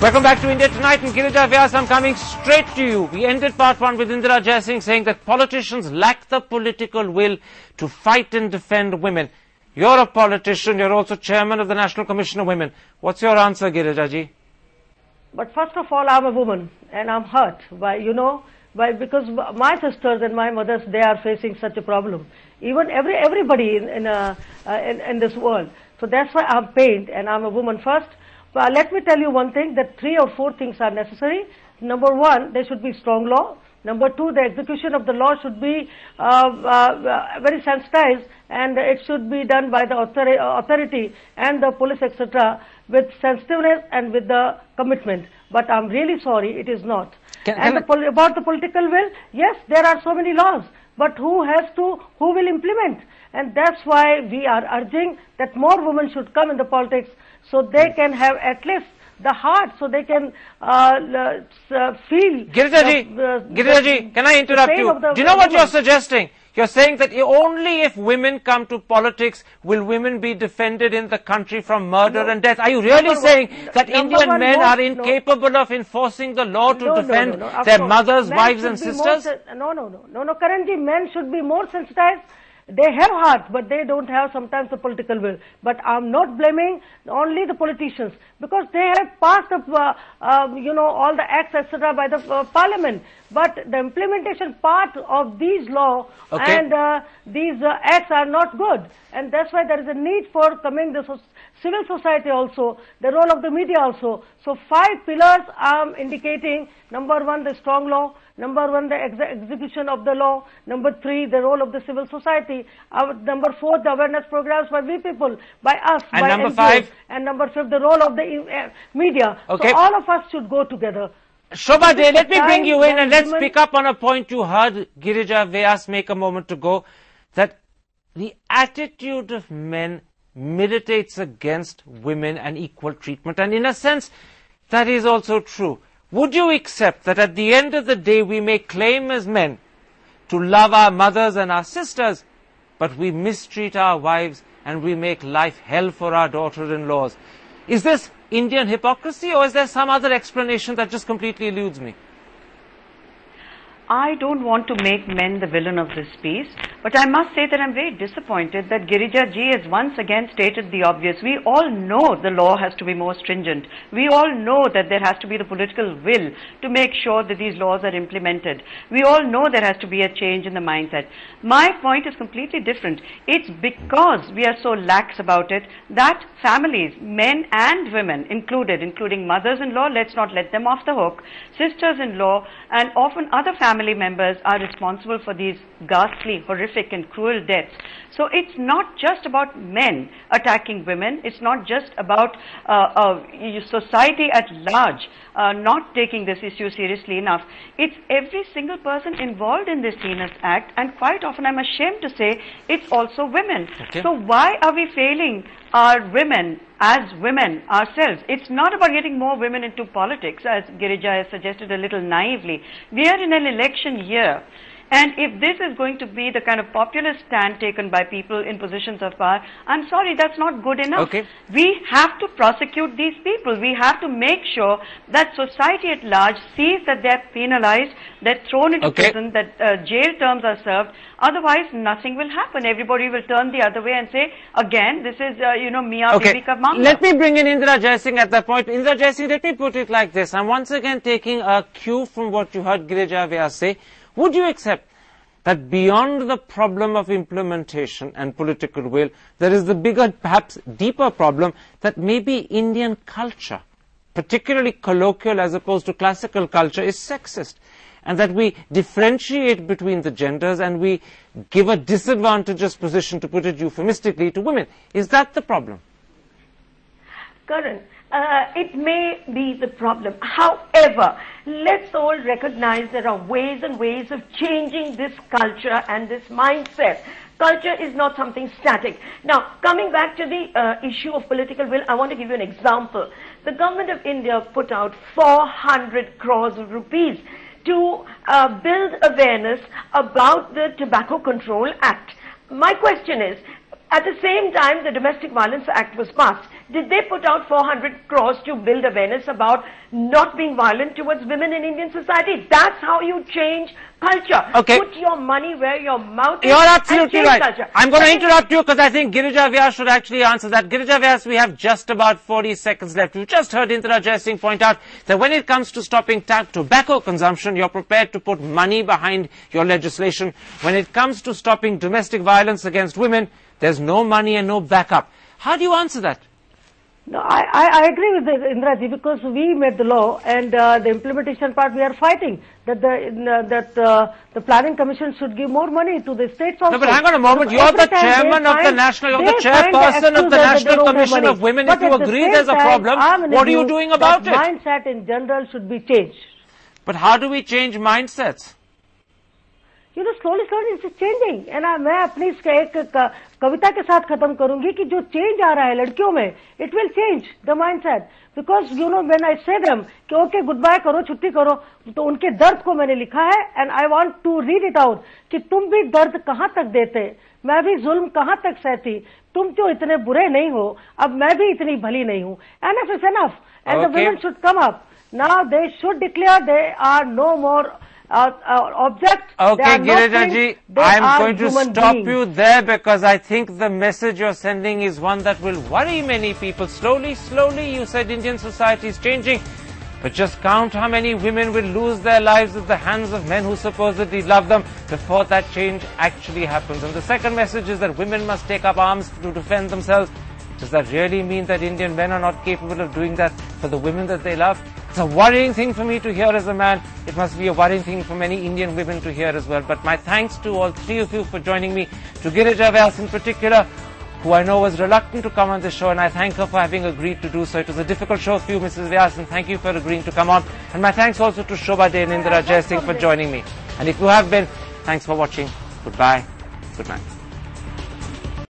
Welcome back to India Tonight, and Girija Vyas, I'm coming straight to you. We ended part one with Indira Jaising saying that politicians lack the political will to fight and defend women. You're a politician, you're also chairman of the National Commission of Women. What's your answer, Girija ji? But first of all, I'm a woman and I'm hurt because my sisters and my mothers, they are facing such a problem. Even everybody in this world. So that's why I'm pained, and I'm a woman first. But let me tell you one thing, that 3 or 4 things are necessary. Number one, there should be strong law. Number two, the execution of the law should be very sensitized, and it should be done by the authority and the police, etc., with sensitiveness and with the commitment. But I'm really sorry, it is not. About the political will, yes, there are so many laws, but who will implement? And that's why we are urging that more women should come in the politics, so they can have at least the heart, so they can feel. Girija ji, can I interrupt you? Do you know what you're suggesting? You're saying that only if women come to politics will women be defended in the country from murder and death. Are you really saying that Indian men are incapable of enforcing the law to defend their mothers, wives and sisters? No, currently men should be more sensitized. They have heart, but they don't have sometimes the political will. But I'm not blaming only the politicians, because they have passed all the acts, etc., by the parliament. But the implementation part of these laws and these acts are not good. And that's why there is a need for coming the civil society also, the role of the media also. So 5 pillars I'm indicating. Number 1, the strong law. Number 1, the execution of the law. Number 3, the role of the civil society. Number 4, the awareness programs by we people, by us, and by number NGOs. 5? And number 5, the role of the media. So all of us should go together. Shobha De, let me bring you in and let's pick up on a point you heard Girija Vyas make a moment ago, that the attitude of men militates against women and equal treatment. And in a sense, that is also true. Would you accept that at the end of the day we may claim as men to love our mothers and our sisters, but we mistreat our wives and we make life hell for our daughter-in-laws? Is this Indian hypocrisy, or is there some other explanation that just completely eludes me? I don't want to make men the villain of this piece, but I must say that I'm very disappointed that Girija ji has once again stated the obvious. We all know the law has to be more stringent. We all know that there has to be the political will to make sure that these laws are implemented. We all know there has to be a change in the mindset. My point is completely different. It's because we are so lax about it that families, men and women included, including mothers-in-law, let's not let them off the hook, sisters-in-law, and often other family members are responsible for these ghastly, horrific and cruel deaths. So it's not just about men attacking women, it's not just about society at large not taking this issue seriously enough. It's every single person involved in this heinous act, and quite often I'm ashamed to say it's also women. So why are we failing our women as women ourselves? It's not about getting more women into politics, as Girija has suggested a little naively. We are in an election year. And if this is going to be the kind of populist stand taken by people in positions of power, I'm sorry, that's not good enough. We have to prosecute these people. We have to make sure that society at large sees that they're penalized, they're thrown into prison, that jail terms are served. Otherwise, nothing will happen. Everybody will turn the other way and say, again, this is, Mia Bibi Ka Manga. Let me bring in Indira Jaising at that point. Indira Jaising, let me put it like this. I'm once again taking a cue from what you heard Girija Vyas say. Would you accept that beyond the problem of implementation and political will, there is the bigger, perhaps deeper problem that maybe Indian culture, particularly colloquial as opposed to classical culture, is sexist, and that we differentiate between the genders and we give a disadvantageous position, to put it euphemistically, to women? Is that the problem? Karan, it may be the problem. However, let's all recognize there are ways and ways of changing this culture and this mindset. Culture is not something static. Now, coming back to the issue of political will, I want to give you an example. The government of India put out 400 crores of rupees to build awareness about the Tobacco Control Act. My question is, At the same time, the Domestic Violence Act was passed. Did they put out 400 crores to build awareness about not being violent towards women in Indian society? That's how you change culture. Okay. Put your money where your mouth is. You're absolutely right. Culture. I'm going to interrupt you because I think Girija Vyas should actually answer that. Girija Vyas, we have just about 40 seconds left. You just heard Indira Jai Singh point out that when it comes to stopping tobacco consumption, you're prepared to put money behind your legislation. When it comes to stopping domestic violence against women, there's no money and no backup. How do you answer that? No, I agree with Indira ji, because we made the law, and the implementation part we are fighting that the planning commission should give more money to the states also. No, but hang on a moment. You're the chairman of the national, you're the chairperson of the National Commission of Women. If you agree there's a problem, what are you doing about it? Mindset in general should be changed. But how do we change mindsets? You know, slowly it's changing. And मैं अपनी एक कविता के साथ खत्म करूंगी कि जो change आ रहा है लड़कियों में, it will change the mindset. Because you know, when I say them कि okay goodbye करो, छुट्टी करो, तो उनके दर्द को मैंने लिखा है, and I want to read it out कि तुम भी दर्द कहाँ तक देते, मैं भी जुल्म कहाँ तक सहती, तुम क्यों इतने बुरे नहीं हो, अब मैं भी इतनी भली नहीं हूँ. Enough is enough, and the women should come up. Now they should declare they are no more object. Okay, Girija ji, I'm going to stop you there because I think the message you're sending is one that will worry many people. Slowly, you said Indian society is changing, but just count how many women will lose their lives at the hands of men who supposedly love them before that change actually happens. And the second message is that women must take up arms to defend themselves. Does that really mean that Indian men are not capable of doing that for the women that they love? It's a worrying thing for me to hear as a man. It must be a worrying thing for many Indian women to hear as well. But my thanks to all three of you for joining me, to Girija Vyas in particular, who I know was reluctant to come on this show, and I thank her for having agreed to do so. It was a difficult show for you, Mrs. Vyas, and thank you for agreeing to come on. And my thanks also to Shobha De and Indira Jai Singh for joining me. And if you have been, thanks for watching. Goodbye. Good night.